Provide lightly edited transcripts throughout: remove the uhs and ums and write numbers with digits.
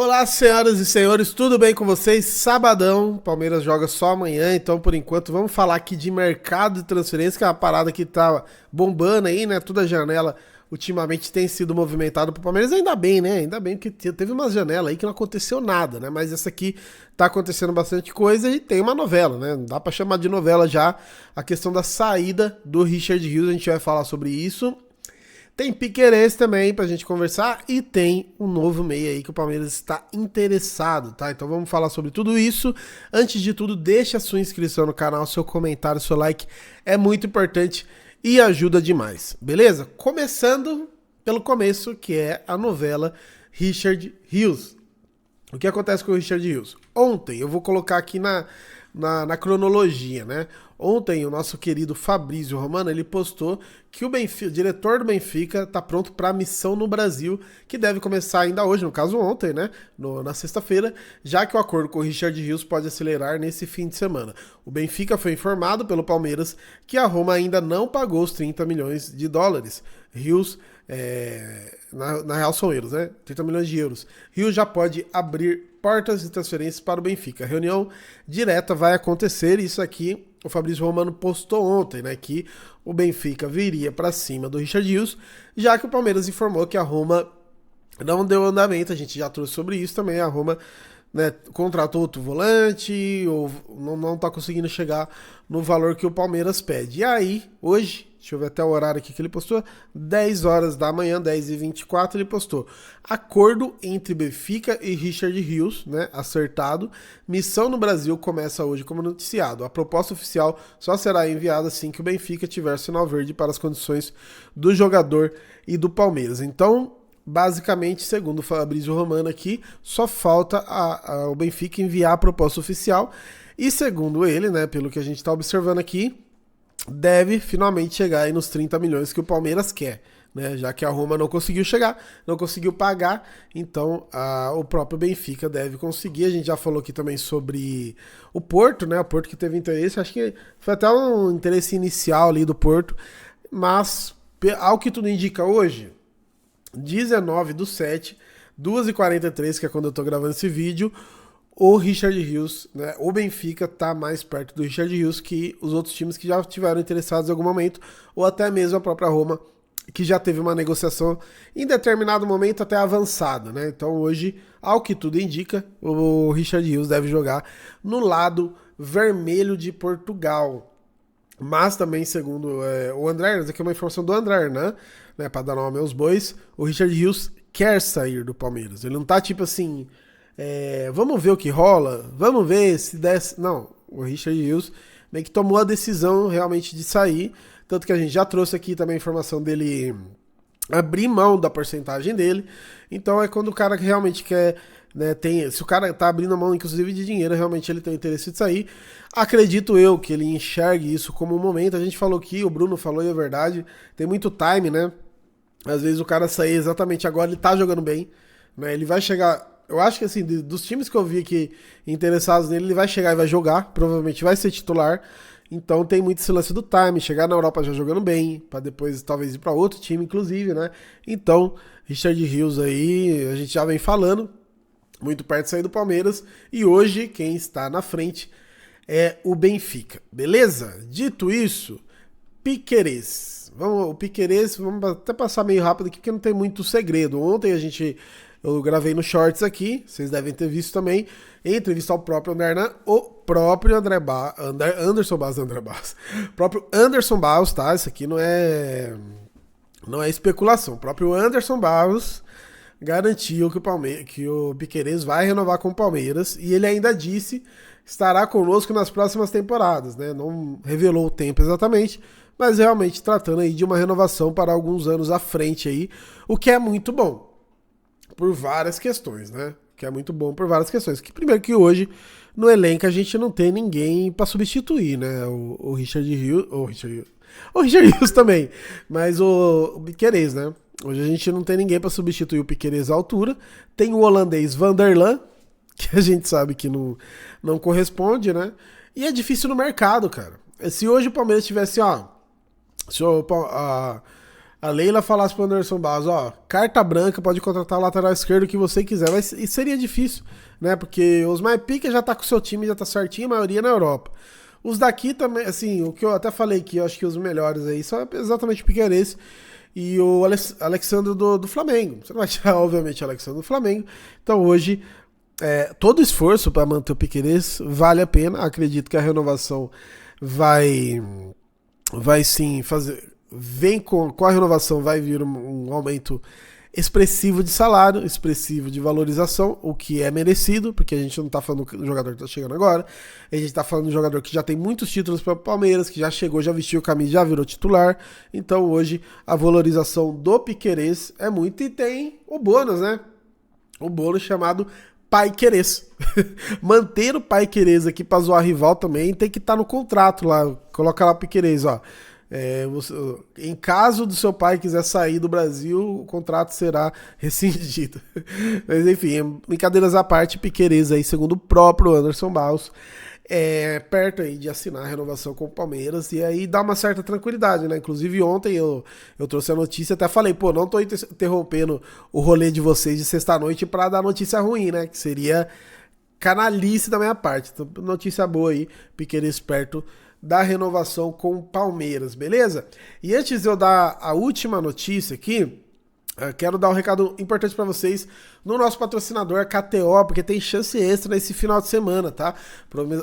Olá, senhoras e senhores, tudo bem com vocês? Sabadão, Palmeiras joga só amanhã, então por enquanto vamos falar aqui de mercado de transferência, que é uma parada que tá bombando aí, né? Toda janela ultimamente tem sido movimentada pro Palmeiras, ainda bem, né? Ainda bem que teve uma janela aí que não aconteceu nada, né? Mas essa aqui tá acontecendo bastante coisa e tem uma novela, né? Não dá pra chamar de novela já a questão da saída do Richard Rios, a gente vai falar sobre isso. Tem Piquerez também pra gente conversar e tem um novo meia aí que o Palmeiras está interessado, tá? Então vamos falar sobre tudo isso. Antes de tudo, deixa a sua inscrição no canal, seu comentário, seu like é muito importante e ajuda demais, beleza? Começando pelo começo, que é a novela Richard Rios. O que acontece com o Richard Rios? Ontem, eu vou colocar aqui na cronologia, né? Ontem, o nosso querido Fabrício Romano, ele postou que o diretor do Benfica tá pronto para a missão no Brasil, que deve começar ainda hoje, no caso ontem, né? Na sexta-feira, já que o acordo com o Richard Rios pode acelerar nesse fim de semana. O Benfica foi informado pelo Palmeiras que a Roma ainda não pagou os 30 milhões de dólares. Rios, na real são euros, né? 30 milhões de euros. Rios já pode abrir portas de transferências para o Benfica. A reunião direta vai acontecer, isso aqui o Fabrício Romano postou ontem, né, que o Benfica viria para cima do Richard Rios, já que o Palmeiras informou que a Roma não deu andamento, a gente já trouxe sobre isso também, a Roma, né, contratou outro volante, ou não tá conseguindo chegar no valor que o Palmeiras pede. E aí, hoje, deixa eu ver até o horário aqui que ele postou, 10 horas da manhã, 10h24, ele postou: acordo entre Benfica e Richard Rios, né, acertado, missão no Brasil começa hoje como noticiado. A proposta oficial só será enviada assim que o Benfica tiver sinal verde para as condições do jogador e do Palmeiras. Então, basicamente, segundo o Fabrício Romano aqui, só falta o Benfica enviar a proposta oficial e, segundo ele, né, pelo que a gente está observando aqui, deve finalmente chegar aí nos 30 milhões que o Palmeiras quer, né? Já que a Roma não conseguiu chegar, não conseguiu pagar, então o próprio Benfica deve conseguir. A gente já falou aqui também sobre o Porto, né? O Porto que teve interesse, acho que foi até um interesse inicial ali do Porto, mas ao que tudo indica hoje, 19/7, 2h43, que é quando eu tô gravando esse vídeo, o Richard Rios, né, o Benfica tá mais perto do Richard Rios que os outros times que já tiveram interessados em algum momento, ou até mesmo a própria Roma, que já teve uma negociação em determinado momento até avançada, né? Então hoje, ao que tudo indica, o Richard Rios deve jogar no lado vermelho de Portugal. Mas também, segundo o André, essa aqui é uma informação do André, né? Para dar nome aos bois, o Richard Rios quer sair do Palmeiras. Ele não tá tipo assim, vamos ver o que rola, vamos ver se desce. Não, o Richard Rios meio que tomou a decisão realmente de sair, tanto que a gente já trouxe aqui também a informação dele abrir mão da porcentagem dele. Então é quando o cara realmente quer, né, se o cara tá abrindo a mão inclusive de dinheiro, realmente ele tem interesse de sair. Acredito eu que ele enxergue isso como um momento. A gente falou aqui, o Bruno falou e é verdade, tem muito time, né? Às vezes o cara sair exatamente agora, ele tá jogando bem, né? Ele vai chegar, eu acho que assim, dos times que eu vi aqui interessados nele, ele vai chegar e vai jogar, provavelmente vai ser titular. Então tem muito esse lance do time, chegar na Europa já jogando bem, para depois talvez ir para outro time, inclusive, né? Então, Richard Rios aí, a gente já vem falando, muito perto de sair do Palmeiras, e hoje quem está na frente é o Benfica, beleza? Dito isso, Piquerez. O Piquerez, vamos até passar meio rápido aqui, porque não tem muito segredo. Ontem eu gravei no Shorts aqui, vocês devem ter visto também, entrevista ao próprio Anderson Barros, próprio Anderson Barros, tá? Isso aqui não é especulação. O próprio Anderson Barros garantiu que o Piquerez vai renovar com o Palmeiras e ele ainda disse estará conosco nas próximas temporadas, né? Não revelou o tempo exatamente, mas realmente tratando aí de uma renovação para alguns anos à frente aí, o que é muito bom. Por várias questões, né? Que é muito bom por várias questões. Que primeiro que hoje, no elenco, a gente não tem ninguém pra substituir, né? O Richard Rios. O Richard Rios também. Mas o Piquerez, né? Hoje a gente não tem ninguém pra substituir o Piquerez à altura. Tem o holandês Vanderlan, que a gente sabe que não corresponde, né? E é difícil no mercado, cara. Se hoje o Palmeiras tivesse, a Leila falasse pro Anderson Barros, ó, carta branca, pode contratar o lateral esquerdo que você quiser, mas e seria difícil, né? Porque os mais pica já tá com o seu time, já tá certinho, a maioria na Europa. Os daqui também, assim, o que eu até falei aqui, eu acho que os melhores aí são exatamente o Piquerez e o Alexandre do Flamengo. Você não vai tirar, obviamente, o Alexandre do Flamengo. Então hoje, todo esforço para manter o Piquerez vale a pena. Acredito que a renovação vai, vai sim fazer. Vem com a renovação, vai vir um aumento expressivo de salário, expressivo de valorização, o que é merecido, porque a gente não tá falando do jogador que tá chegando agora, a gente tá falando do jogador que já tem muitos títulos para o Palmeiras, que já chegou, já vestiu o camisa, já virou titular. Então hoje a valorização do Piquerez é muito, e tem o bônus, né? O bônus chamado Pai Querez. Manter o Pai Querez aqui pra zoar rival também tem que estar no contrato lá, coloca lá Piquerez, ó. Em caso do seu pai quiser sair do Brasil, o contrato será rescindido. Mas enfim, brincadeiras à parte, Piquerez aí, segundo o próprio Anderson Barros, perto aí de assinar a renovação com o Palmeiras, e aí dá uma certa tranquilidade, né? Inclusive ontem eu trouxe a notícia, até falei, pô, não tô interrompendo o rolê de vocês de sexta-noite pra dar notícia ruim, né? Que seria canalice da minha parte. Então, notícia boa aí, Piquerez perto da renovação com o Palmeiras, beleza? E antes de eu dar a última notícia aqui, eu quero dar um recado importante para vocês no nosso patrocinador KTO, porque tem chance extra nesse final de semana, tá?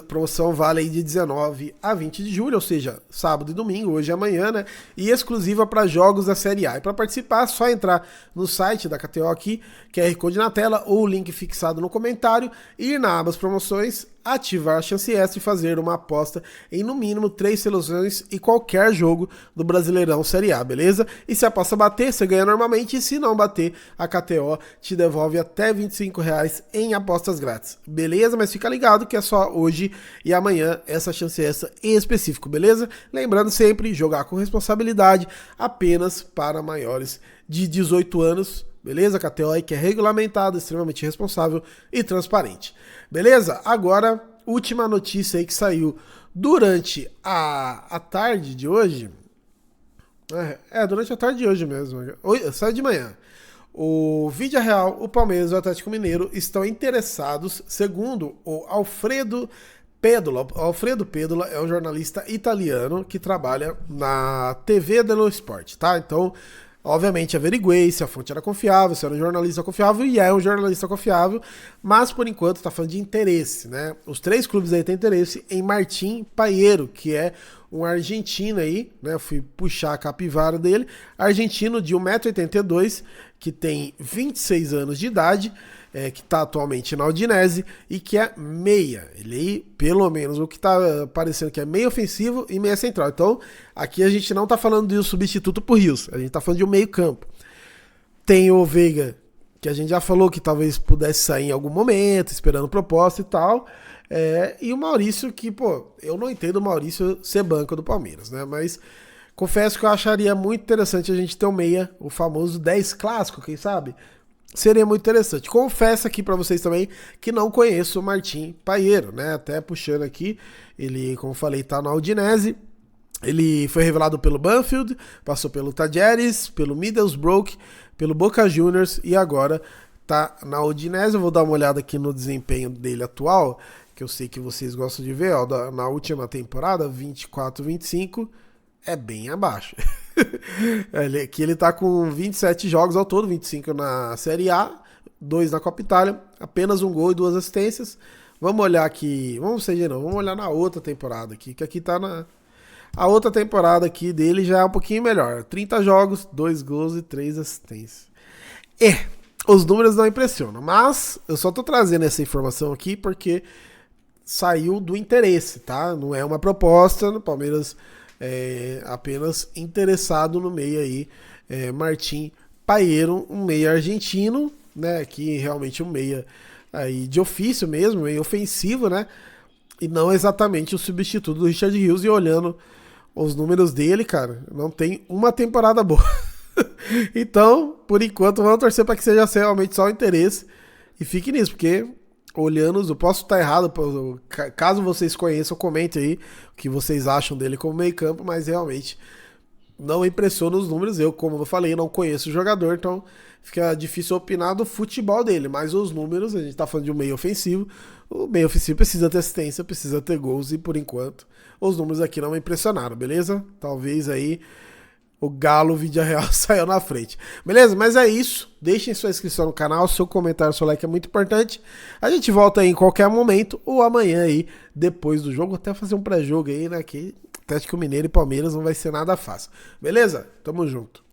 Promoção vale aí de 19 a 20 de julho, ou seja, sábado e domingo, hoje e amanhã, né? E exclusiva para jogos da Série A. E para participar, é só entrar no site da KTO aqui, QR Code na tela ou o link fixado no comentário, ir na aba promoções, ativar a chance extra e fazer uma aposta em no mínimo 3 seleções e qualquer jogo do Brasileirão Série A, beleza? E se a aposta bater, você ganha normalmente, e se não bater, a KTO te devolve até R$25 em apostas grátis, beleza? Mas fica ligado que é só hoje e amanhã essa chance extra em específico, beleza? Lembrando sempre, jogar com responsabilidade, apenas para maiores de 18 anos, beleza? KTO aí que é regulamentado, extremamente responsável e transparente. Beleza? Agora, última notícia aí que saiu durante a tarde de hoje. Durante a tarde de hoje mesmo. Saiu de manhã. O Vídea Real, o Palmeiras e o Atlético Mineiro estão interessados, segundo o Alfredo Pédola. O Alfredo Pédola é um jornalista italiano que trabalha na TV dello Sport, tá? Então, obviamente, averiguei se a fonte era confiável, se era um jornalista confiável, e é um jornalista confiável, mas por enquanto tá falando de interesse, né? Os 3 clubes aí têm interesse em Martín Pahiero, que é um argentino aí, né? Eu fui puxar a capivara dele, argentino de 1,82 m, que tem 26 anos de idade, que está atualmente na Udinese e que é meia. Ele, pelo menos, o que está parecendo que é meio ofensivo e meia central. Então, aqui a gente não está falando de um substituto por Rios, a gente está falando de um meio campo. Tem o Veiga, que a gente já falou que talvez pudesse sair em algum momento, esperando proposta e tal. E o Maurício, que, pô, eu não entendo o Maurício ser banco do Palmeiras, né? Mas confesso que eu acharia muito interessante a gente ter um meia, o famoso 10 clássico, quem sabe? Seria muito interessante. Confesso aqui pra vocês também que não conheço o Martín Pahiero, né? Até puxando aqui, ele, como falei, tá na Udinese. Ele foi revelado pelo Banfield, passou pelo Tajeres, pelo Middlesbrough, pelo Boca Juniors e agora tá na Udinese. Eu vou dar uma olhada aqui no desempenho dele atual, que eu sei que vocês gostam de ver, ó, na última temporada, 24-25, é bem abaixo. Aqui ele tá com 27 jogos ao todo, 25 na Série A, 2 na Copa Itália, apenas 1 gol e 2 assistências. Vamos olhar aqui, vamos olhar na outra temporada aqui, que aqui tá na... A outra temporada aqui dele já é um pouquinho melhor, 30 jogos, 2 gols e 3 assistências. Os números não impressionam, mas eu só tô trazendo essa informação aqui porque saiu do interesse, tá? Não é uma proposta, no Palmeiras apenas interessado no meio aí, Martín Pahiero, um meia argentino, né, que realmente um meia aí de ofício mesmo, meio ofensivo, né, e não exatamente o substituto do Richard Rios. E olhando os números dele, cara, não tem uma temporada boa. Então, por enquanto, vamos torcer para que seja realmente só o interesse e fique nisso, porque olhando, eu posso estar errado, caso vocês conheçam, comente aí o que vocês acham dele como meio campo, mas realmente não impressiona os números. Eu, como eu falei, não conheço o jogador, então fica difícil opinar do futebol dele. Mas os números, a gente tá falando de um meio ofensivo. O meio ofensivo precisa ter assistência, precisa ter gols e por enquanto os números aqui não me impressionaram, beleza? Talvez aí o Galo Vídea Real saiu na frente. Beleza? Mas é isso. Deixem sua inscrição no canal, seu comentário, seu like é muito importante. A gente volta aí em qualquer momento ou amanhã aí, depois do jogo. Até fazer um pré-jogo aí, né? Que Atlético Mineiro e Palmeiras não vai ser nada fácil. Beleza? Tamo junto.